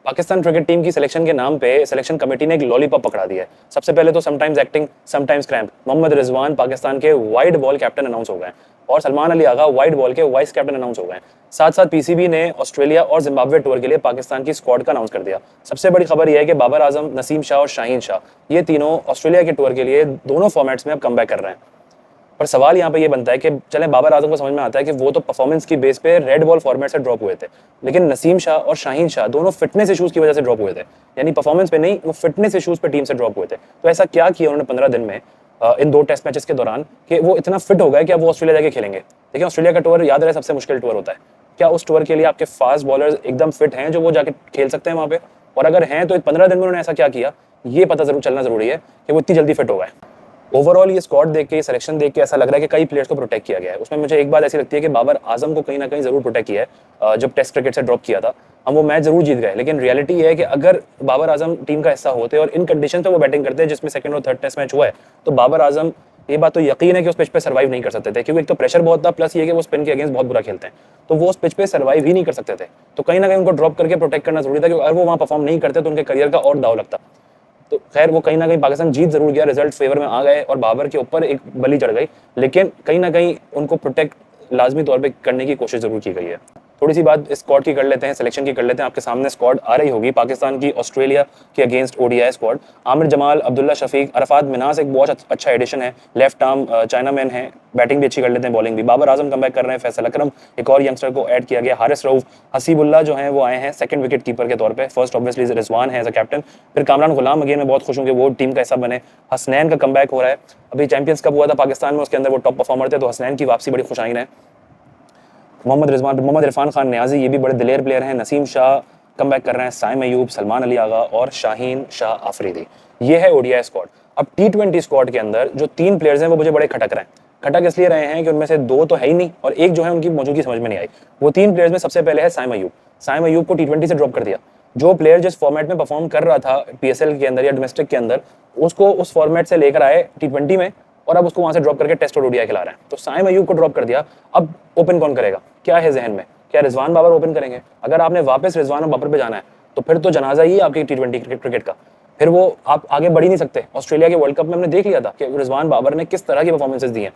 Pakistan cricket team की selection के नाम पे सिलेक्शन कमेटी ने एक लॉलीपॉप पकड़ा दिया है। सबसे पहले तो sometimes acting sometimes cramp Mohammad Rizwan Pakistan के वाइड बॉल कैप्टन अनाउंस हो गए हैं और सलमान अली आगा वाइड बॉल के वाइस कैप्टन अनाउंस हो गए हैं। साथ साथ पीसीबी ने ऑस्ट्रेलिया और जिम्बाब्वे टूर के लिए पाकिस्तान की स्क्वाड का अनाउंस कर दिया। सबसे बड़ी खबर यह है कि बाबर आजम, नसीम शाह और शाहीन शाह ये तीनों ऑस्ट्रेलिया के टूर के लिए दोनों फॉर्मेट्स में अब कमबैक कर रहे हैं। पर सवाल यहाँ पे ये बनता है कि चले बाबर आजम को समझ में आता है कि वो तो परफॉर्मेंस की बेस पे रेड बॉल फॉर्मेट से ड्रॉप हुए थे, लेकिन नसीम शाह और शाहीन शाह दोनों फिटनेस इश्यूज की वजह से ड्रॉप हुए थे। यानी परफॉर्मेंस पे नहीं, वो फिटनेस इश्यूज पे टीम से ड्रॉप हुए थे। तो ऐसा क्या किया उन्होंने 15 दिन में इन 2 टेस्ट मैचेस के दौरान कि वो इतना फिट हो गए कि अब वो ऑस्ट्रेलिया जाके खेलेंगे। देखिए ऑस्ट्रेलिया का टूर याद रहे सबसे मुश्किल टूर होता है। क्या उस टूर के लिए आपके फास्ट बॉलर्स एकदम फिट हैं जो वो जाके खेल सकते हैं वहाँ पे? और अगर हैं तो 15 दिन में उन्होंने ऐसा क्या किया, ये पता जरूर चलना जरूरी है कि वो इतनी जल्दी फिट हो गए। ओवरऑल ये स्क्वाड देख के, सिलेक्शन देख के ऐसा लग रहा है कि कई प्लेयर्स को प्रोटेक्ट किया गया है। उसमें मुझे एक बात ऐसी लगती है कि बाबर आजम को कहीं ना कहीं जरूर प्रोटेक्ट किया है। जब टेस्ट क्रिकेट से ड्रॉप किया था हम वो मैच जरूर जीत गए, लेकिन रियलिटी ये है कि अगर बाबर आजम टीम का हिस्सा होते और इन कंडीशन पे वो बैटिंग करते हैं जिसमें सेकंड और थर्ड टेस्ट मैच हुआ है, तो बाबर आजम ये बात तो यकीन है कि उस पिच पे सर्वाइव नहीं कर सकते थे, क्योंकि एक तो प्रेशर बहुत था, प्लस ये कि वो स्पिन के अगेंस्ट बहुत बुरा खेलते हैं, तो वो उस पिच पे सर्वाइव ही नहीं कर सकते थे। तो कहीं ना कहीं उनको ड्रॉप करके प्रोटेक्ट करना जरूरी था, क्योंकि अगर वो वहाँ परफॉर्म नहीं करते तो उनके करियर का और दाव लगता। तो खैर वो कहीं ना कहीं पाकिस्तान जीत जरूर गया, रिजल्ट फेवर में आ गए और बाबर के ऊपर एक बली चढ़ गई, लेकिन कहीं ना कहीं उनको प्रोटेक्ट लाजमी तौर पे करने की कोशिश जरूर की गई है। थोड़ी सी बात स्क्वाड की कर लेते हैं, सिलेक्शन की कर लेते हैं। आपके सामने स्क्वाड आ रही होगी पाकिस्तान की ऑस्ट्रेलिया के against ODI squad. Aamir Jamal, Abdullah Shafique, Arafat Minhas एक बहुत अच्छा एडिशन है, लेफ्ट आर्म चाइना मैन है, बैटिंग भी अच्छी कर लेते हैं, बॉलिंग भी। बाबर आजम कमबैक कर रहे हैं, फैसल अकरम एक और यंगस्टर को ऐड किया गया, हारिस रऊफ, हसीबुल्ला जो है वो आए हैं सेकंड विकेट कीपर के तौर पे। फर्स्ट ऑब्वियसली रिजवान है एज अ कैप्टन, फिर कामरान गुलाम अगेन मैं बहुत खुश हूँ कि वो टीम का हिस्सा बने। हसनैन का कमबैक हो रहा है, अभी चैंपियंस कप हुआ था पाकिस्तान में, उसके अंदर वो टॉप परफॉर्मर थे, तो हसनैन की वापसी बड़ी खुशाइन है। मोहम्मद इरफान खान न्याजी ये भी बड़े दिलेर प्लेयर हैं। नसीम शाह कमबैक कर रहे हैं, साइम अयूब, सलमान अली आगा और शाहीन शाह आफरीदी। ये है ओडीआई स्क्वाड। अब टी20 स्क्वाड के अंदर जो 3 प्लेयर्स हैं वो मुझे बड़े खटक रहे हैं। खटक इसलिए रहे हैं कि उनमें से 2 तो है ही नहीं और एक जो है उनकी मौजूदगी समझ में नहीं आई। वो 3 प्लेयर्स में सबसे पहले है साइम अयूब। साइम अयूब को टी20 से ड्रॉप कर दिया। जो प्लेयर जिस फॉर्मेट में परफॉर्म कर रहा था पीएसएल के अंदर या डोमेस्टिक के अंदर, उसको उस फॉर्मेट से लेकर आए टी20 में और अब उसको वहां से ड्रॉप करके टेस्ट और ओडीआई खिला रहे हैं। तो साइम अयूब को ड्रॉप कर दिया, अब ओपन कौन करेगा? क्या है जहन में? क्या रिजवान बाबर ओपन करेंगे? अगर आपने वापस रिजवान और बाबर पे जाना है तो फिर तो जनाजा ही है आपकी टी20 क्रिकेट का। फिर वो आप आगे बढ़ ही नहीं सकते। ऑस्ट्रेलिया के वर्ल्ड कप में हमने देख लिया था कि रिजवान बाबर ने किस तरह की परफॉर्मेंसेस दी हैं।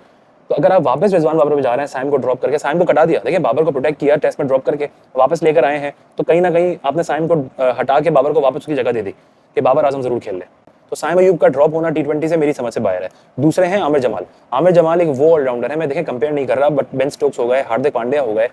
तो अगर आप वापस रिजवान बाबर पे जा रहे हैं, साइम को ड्रॉप करके, साइम को कटा दिया, देखिए बाबर को प्रोटेक्ट किया, टेस्ट में ड्रॉप करके वापस लेकर आए हैं, तो कहीं ना कहीं आपने साइम को हटा के बाबर को वापस उसकी जगह दे दी कि बाबर आजम जरूर खेल ले। तो साइम अयूब का ड्रॉप होना टी20 से मेरी समझ से बाहर है। दूसरे हैं आमिर जमाल। आमिर जमाल एक वो ऑलराउंडर है, मैं देखें कंपेयर नहीं कर रहा, बट बेन स्टोक्स हो गए, हार्दिक पांड्या हो गए,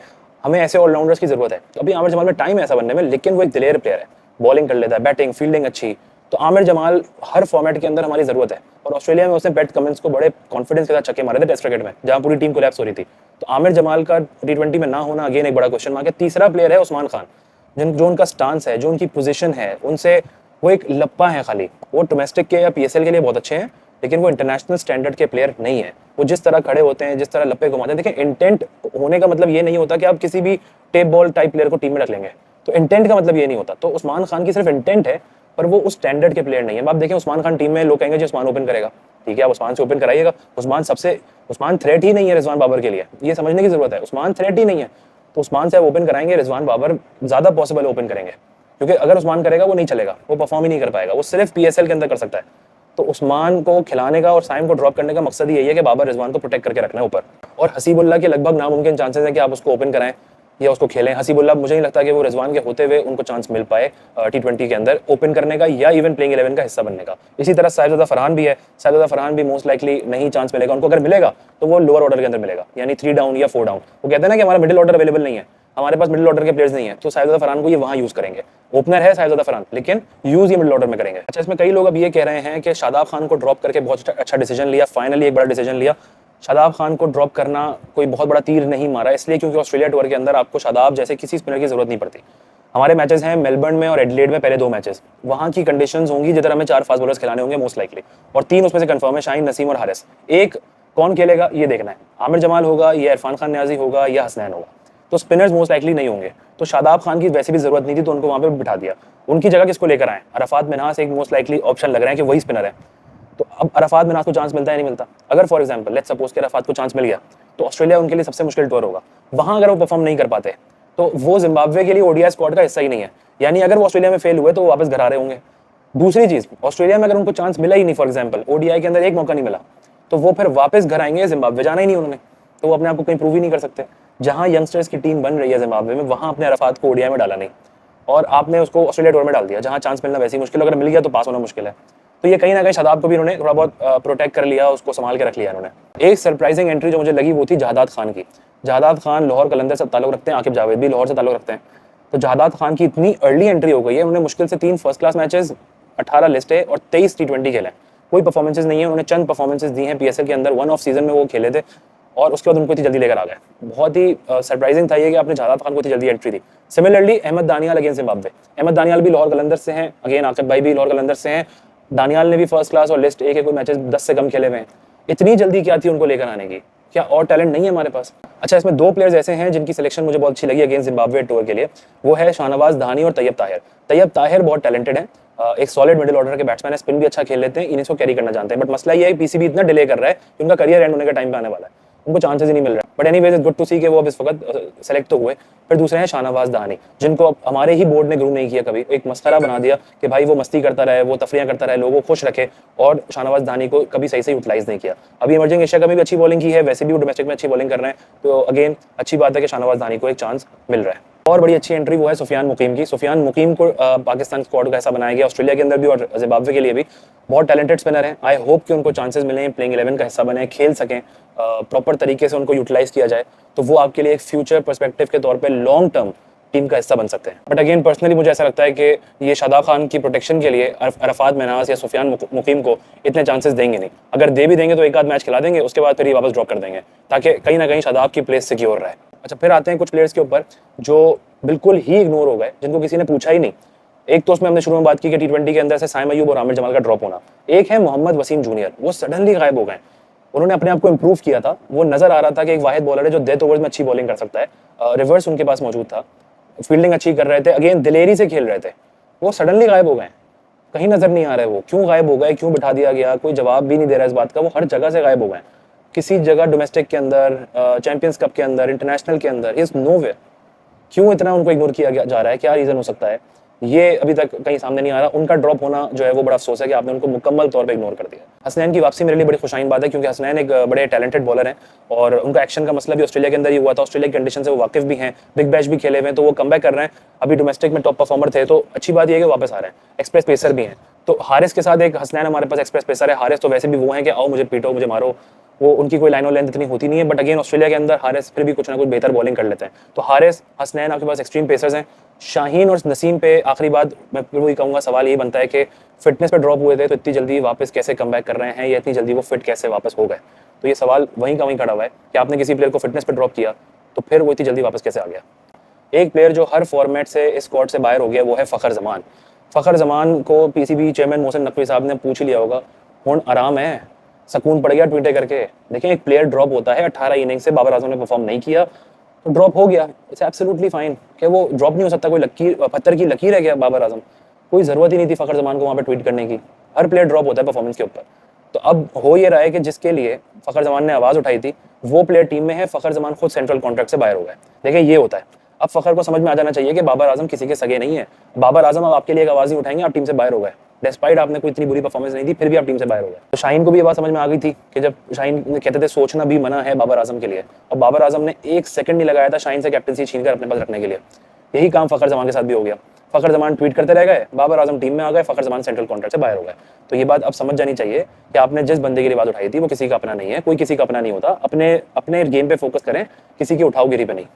हमें ऐसे ऑलराउंडर्स की जरूरत है। तो अभी आमिर जमाल में टाइम है ऐसा बनने में, लेकिन वो एक दिलेर प्लेयर है, बॉलिंग कर लेता है, बैटिंग फील्डिंग अच्छी। तो आमिर जमाल हर फॉर्मेट के अंदर हमारी जरूरत है। और ऑस्ट्रेलिया में उसने पैट कमिंस को बड़े कॉन्फिडेंस के साथ छक्के मारे थे टेस्ट क्रिकेट में, जहां पूरी टीम कोलैप्स हो रही थी। तो आमिर जमाल का टी20 में ना होना अगेन एक बड़ा क्वेश्चन मार्क है। तीसरा प्लेयर है उस्मान खान, जो उनका स्टांस है, जो उनकी पोजीशन है, उनसे वो एक लप्पा है खाली। वो डोमेस्टिक के या पीएसएल के लिए बहुत अच्छे हैं, लेकिन वो इंटरनेशनल स्टैंडर्ड के प्लेयर नहीं है। वो जिस तरह खड़े होते हैं, जिस तरह लप्पे घुमाते हैं, देखिए इंटेंट होने का मतलब ये नहीं होता कि आप किसी भी टेप बॉल टाइप प्लेयर को टीम में रख लेंगे। तो इंटेंट का मतलब ये नहीं होता। तो उस्मान खान की सिर्फ इंटेंट है, पर वो उस स्टैंडर्ड के प्लेयर नहीं है। आप देखें उस्मान खान टीम में, लोग कहेंगे जी उस्मान ओपन करेगा, ठीक है आप उस्मान से ओपन कराइएगा। उस्मान थ्रेट ही नहीं है रिजवान बाबर के लिए, ये समझने की जरूरत है। उस्मान थ्रेट ही नहीं है, तो उस्मान से आप ओपन कराएंगे, रिजवान बाबर ज्यादा पॉसिबल ओपन करेंगे, क्योंकि अगर उस्मान करेगा वो नहीं चलेगा, वो परफॉर्म ही नहीं कर पाएगा, वो सिर्फ पीएसएल के अंदर कर सकता है। तो उस्मान को खिलाने का और साइम को ड्रॉप करने का मकसद ही यही है कि बाबर रिजवान को प्रोटेक्ट करके रखना है ऊपर। और हसीबुल्ला के लगभग नामुमकिन चांसेस है कि आप उसको ओपन कराएं या उसको खेलें। हसीबुल्ला मुझे नहीं लगता कि वो रिजवान के होते हुए उनको चांस मिल पाए टी20 के अंदर ओपन करने का या इवन प्लेइंग 11 का हिस्सा बनने का। इसी तरह साहिबजादा फरहान भी है। साहिबजादा फरहान भी मोस्ट लाइकली नहीं चांस मिलेगा उनको, अगर मिलेगा तो वो लोअर ऑर्डर के अंदर मिलेगा, यानी 3 डाउन या 4 डाउन। वो कहते हैं ना कि हमारा मिडिल ऑर्डर अवेलेबल नहीं है, हमारे पास मिडिल ऑर्डर के प्लेयर्स नहीं है, तो साहिबजादा फरहान को ये वहां यूज करेंगे। ओपनर है साहिबजादा फरहान, लेकिन यूज ये मिडिल ऑर्डर में करेंगे। अच्छा, इसमें कई लोग अब ये कह रहे हैं कि शादाब खान को ड्रॉप करके बहुत अच्छा डिसीजन लिया, फाइनली एक बड़ा डिसीजन लिया। शादाब खान को ड्रॉप करना कोई बहुत बड़ा तीर नहीं मारा, इसलिए क्योंकि ऑस्ट्रेलिया टूर के अंदर आपको शादाब जैसे किसी स्पिनर की जरूरत नहीं पड़ती। हमारे मैचेस हैं मेलबर्न में और एडिलेड में, पहले 2 मैचेस, वहां की कंडीशंस होंगी जिधर हमें 4 फास्ट बॉलर्स खिलाने होंगे मोस्ट लाइकली, और 3 उसमें से कंफर्म है, शाहीन, नसीम और हारिस। एक कौन खेलेगा ये देखना है, आमिर जमाल होगा या इरफान खान न्याजी होगा या हसनैन होगा। तो स्पिनर्स मोस्ट लाइकली नहीं होंगे, तो शादाब खान की वैसे भी जरूरत नहीं थी, तो उनको वहां पे बिठा दिया। उनकी जगह किसको लेकर आए? अरफात मिन्हास एक मोस्ट लाइकली ऑप्शन लग रहा है कि वही स्पिनर है। तो अब अरफात मिन्हास को चांस मिलता है नहीं मिलता? अगर फॉर एग्जांपल लेट्स सपोज कि अरफात को चांस मिल गया, तो ऑस्ट्रेलिया उनके लिए सबसे मुश्किल टूर होगा। वहां अगर वो परफॉर्म नहीं कर पाते तो वो जिम्बाब्वे के लिए ओडीआई स्क्वाड का हिस्सा ही नहीं है, यानी अगर वो ऑस्ट्रेलिया में फेल हुए तो वो वापस घर आ रहे होंगे। दूसरी चीज, ऑस्ट्रेलिया में अगर उनको चांस मिला ही नहीं, फॉर एग्जाम्पल ओडीआई के अंदर एक मौका नहीं मिला, तो वो फिर वापस घर आएंगे, जिम्बाब्वे जाना ही नहीं उन्होंने, तो वो अपने आप को कहीं प्रूव ही नहीं कर सकते। जहां यंगस्टर्स की टीम बन रही है जिम्बाब्वे में, वहां अपने अरफात को ओडीआई में डाला नहीं, और आपने उसको ऑस्ट्रेलिया टूर में डाल दिया, जहां चांस मिलना वैसे ही मुश्किल, अगर मिल गया तो पास होना मुश्किल है। तो ये कहीं ना कहीं शादाब को भी उन्होंने थोड़ा बहुत प्रोटेक्ट कर लिया, उसको संभाल के रख लिया उन्होंने। एक सरप्राइजिंग एंट्री जो मुझे लगी वो थी जहादात खान की। जहादात खान लाहौर कलंदर से ताल्लुक रखते हैं, आकिब जावेद भी लाहौर से ताल्लुक रखते हैं। तो जहादात खान की इतनी अर्ली एंट्री हो गई है, उन्होंने मुश्किल से 3 फर्स्ट क्लास मैचेस, 18 लिस्ट है और 23 T20 खेले, कोई परफॉर्मेंसेज नहीं है, उन्होंने चंद परफॉर्मेंसेज दी हैं पीएसएल के अंदर, वन ऑफ सीजन में वो खेले थे और उसके बाद उनको इतनी जल्दी लेकर आ गए। बहुत ही सरप्राइजिंग था ये कि आपने जहादात खान को इतनी जल्दी एंट्री दी। Similarly Ahmed Daniyal against Zimbabwe, Ahmed Daniyal भी लाहौर कलंदर से हैं, अगेन आकिब भाई भी लाहौर कलंदर से हैं, दानियाल ने भी फर्स्ट क्लास और लिस्ट ए के कोई मैचेस 10 से कम खेले हुए हैं। इतनी जल्दी क्या थी उनको लेकर आने की, क्या और टैलेंट नहीं है हमारे पास? अच्छा, इसमें 2 प्लेयर्स ऐसे हैं जिनकी सिलेक्शन मुझे बहुत अच्छी लगी अगेंस्ट जिम्बाब्वे टूर के लिए, वो है शाहनवाज धानी और तैयब ताहिर। तैयब ताहिर बहुत टैलेंटेड है, एक सॉलिड मिडिल ऑर्डर के बैट्समैन है, स्पिन भी अच्छा खेल लेते हैं, इन्हीं को कैरी करना जानते हैं। बट मसला ये है पीसीबी इतना डिले कर रहा है कि उनका करियर एंड होने का टाइम पे आने वाला है, उनको चांसेस ही नहीं मिल रहा है। But anyways it's good to see कि वो अब इस वक्त सेलेक्ट तो हुए। फिर दूसरे हैं शाहनवाज दानी, जिनको अब हमारे ही बोर्ड ने ग्रूम नहीं किया, कभी एक मस्खरा बना दिया कि भाई वो मस्ती करता रहे, वो तफरियां करता रहे, लोगों को खुश रखे, और शाहनवाज दानी को कभी सही से यूटिलाइज नहीं किया। अभी इमर्जिंग एशिया कप में भी अच्छी बॉलिंग की है, वैसे भी वो डोमेस्टिक में अच्छी बॉलिंग कर रहे हैं, तो अगेन अच्छी बात है कि शाहनवाज दानी को एक चांस मिल रहा है। और बड़ी अच्छी एंट्री वो है सुफियान मुकीम की। सुफियान मुकीम को पाकिस्तान स्क्वाड का ऐसा बनाया गया, ऑस्ट्रेलिया के अंदर भी और जिम्बाब्वे के लिए भी। बहुत टैलेंटेड स्पिनर हैं, आई होप कि उनको चांसेस मिलें, प्लेइंग 11 का हिस्सा बने, खेल सकें, प्रॉपर तरीके से उनको यूटिलाइज किया जाए, तो वो आपके लिए एक फ्यूचर पर्सपेक्टिव के तौर पे लॉन्ग टर्म टीम का हिस्सा बन सकते हैं। बट अगेन पर्सनली मुझे ऐसा लगता है कि ये शादाब खान की प्रोटेक्शन के लिए अरफात मनास या सुफियान मुकीम को इतने चांसेस देंगे नहीं। अगर दे भी देंगे तो एक आध मैच खिला देंगे, उसके बाद फिर ये वापस ड्रॉप कर देंगे, ताकि कहीं ना कहीं शादाब की प्लेस सिक्योर रहे। अच्छा, फिर आते हैं कुछ प्लेयर्स के ऊपर जो बिल्कुल ही इग्नोर हो गए, जिनको किसी ने पूछा ही नहीं। एक तो उसमें हमने शुरू में बात की कि T20 के अंदर से साइम अयूब और आमिर जमाल का ड्रॉप होना। एक है मोहम्मद वसीम जूनियर, वो सडनली गायब हो गए। उन्होंने अपने आप को इंप्रूव किया था, वो नजर आ रहा था कि एक वाहिद बॉलर है जो डेथ ओवर्स में अच्छी बॉलिंग कर सकता है, रिवर्स उनके पास मौजूद था, फील्डिंग अच्छी कर रहे थे, अगेन दिलेरी से खेल रहे थे, वो सडनली गायब हो गए, कहीं नजर नहीं आ रहे। वो क्यों गायब हो गए, क्यों बिठा दिया गया, कोई जवाब भी नहीं दे रहा इस बात का। वो हर जगह से गायब हो गए, किसी जगह डोमेस्टिक के अंदर, चैंपियंस कप के अंदर, इंटरनेशनल के अंदर, इज नोवेयर। क्यों इतना उनको इग्नोर किया जा रहा है, क्या रीजन हो सकता है, ये अभी तक कहीं सामने नहीं आ रहा। उनका ड्रॉप होना जो है वो बड़ा अफसोस है कि आपने उनको मुकम्मल तौर पे इग्नोर कर दिया। हसनैन की वापसी मेरे लिए बड़ी खुशाइन बात है, क्योंकि हसनैन एक बड़े टैलेंटेड बॉलर हैं और उनका एक्शन का मसला भी ऑस्ट्रेलिया के अंदर ही हुआ था। ऑस्ट्रेलिया की कंडीशन से वो वाकिफ भी हैं, बिग बैश भी खेले हुए हैं, तो वो कमबैक कर रहे हैं। अभी डोमेस्टिक में टॉप परफॉर्मर थे, तो अच्छी बात यह है कि वापस आ रहे हैं। एक्सप्रेस पेसर भी हैं, तो हारिस के साथ एक हसनैन हमारे पास एक्सप्रेस पेसर है। हारिस तो वैसे भी वो हैं कि आओ मुझे पीटो, मुझे मारो, वो उनकी कोई लाइन और लेंथ इतनी होती नहीं है। बट अगेन ऑस्ट्रेलिया के अंदर हारिस फिर भी कुछ ना कुछ बेहतर बॉलिंग कर लेते हैं। तो हारिस, हसनैन आपके पास एक्सट्रीम पेसर्स हैं। शाहीन और नसीम पे आखिरी बात मैं फिर वही कहूँगा, सवाल यही बनता है कि फिटनेस पे ड्रॉप हुए थे तो इतनी जल्दी वापस कैसे कमबैक कर रहे हैं, या इतनी जल्दी वो फिट कैसे वापस हो गए। तो ये सवाल वहीं का वहीं खड़ा हुआ है कि आपने किसी प्लेयर को फिटनेस पे ड्रॉप किया तो फिर वो इतनी जल्दी वापस कैसे आ गया। एक प्लेयर जो हर फॉर्मेट से इस स्क्वाड से बाहर हो गया वो है फ़खर जमान। फ़खर जमान को पीसीबी चेयरमैन मोहसिन नकवी साहब ने पूछ ही लिया होगा, हुण आराम है, सकून पड़ गया ट्वीटे करके। देखें, एक प्लेयर ड्रॉप होता है, 18 इनिंग से बाबर आजम ने परफॉर्म नहीं किया तो ड्रॉप हो गया, इट्स एब्सोल्युटली फाइन। कि वो ड्रॉप नहीं हो सकता, कोई लकीर पत्थर की लकीर है क्या बाबर आजम? कोई ज़रूरत ही नहीं थी फ़खर जमान को वहाँ पे ट्वीट करने की। हर प्लेयर ड्रॉप होता है परफॉर्मेंस के ऊपर। तो अब हो ये रहा है कि जिसके लिए फ़खर जमान ने आवाज़ उठाई थी वो प्लेयर टीम में है, फ़खर जमान खुद सेंट्रल कॉन्ट्रैक्ट से बाहर हो गए। देखिए, ये होता है। अब फ़खर को समझ में आ जाना चाहिए कि बाबर आजम किसी के सगे नहीं है। बाबर आजम अब आपके लिए एक आवाज़ नहीं उठाएंगे, आप टीम से बाहर हो गए। डिस्पाइट आपने कोई इतनी बुरी परफॉर्मेंस नहीं थी, फिर भी आप टीम से बाहर हो गए। तो शाहीन को भी ये बात समझ में आ गई थी कि जब शाहीन कहते थे सोचना भी मना है बाबर आजम के लिए, और बाबर आजम ने एक सेकंड नहीं लगाया था शाहीन से कैप्टनसी छीन कर अपने पास रखने के लिए। यही काम फ़खर जमान के साथ भी हो गया। फ़खर जमान ट्वीट करते रह गए, बाबर आजम टीम में आ गए, फ़खर जमान सेंट्रल कॉन्ट्रैक्ट से बाहर हो गए। तो ये बात अब समझ जानी चाहिए कि आपने जिस बंदे के लिए बात उठाई थी वो किसी का अपना नहीं है, कोई किसी का अपना नहीं होता। अपने गेम पे फोकस करें, किसी की उठाओ गिरी पे नहीं।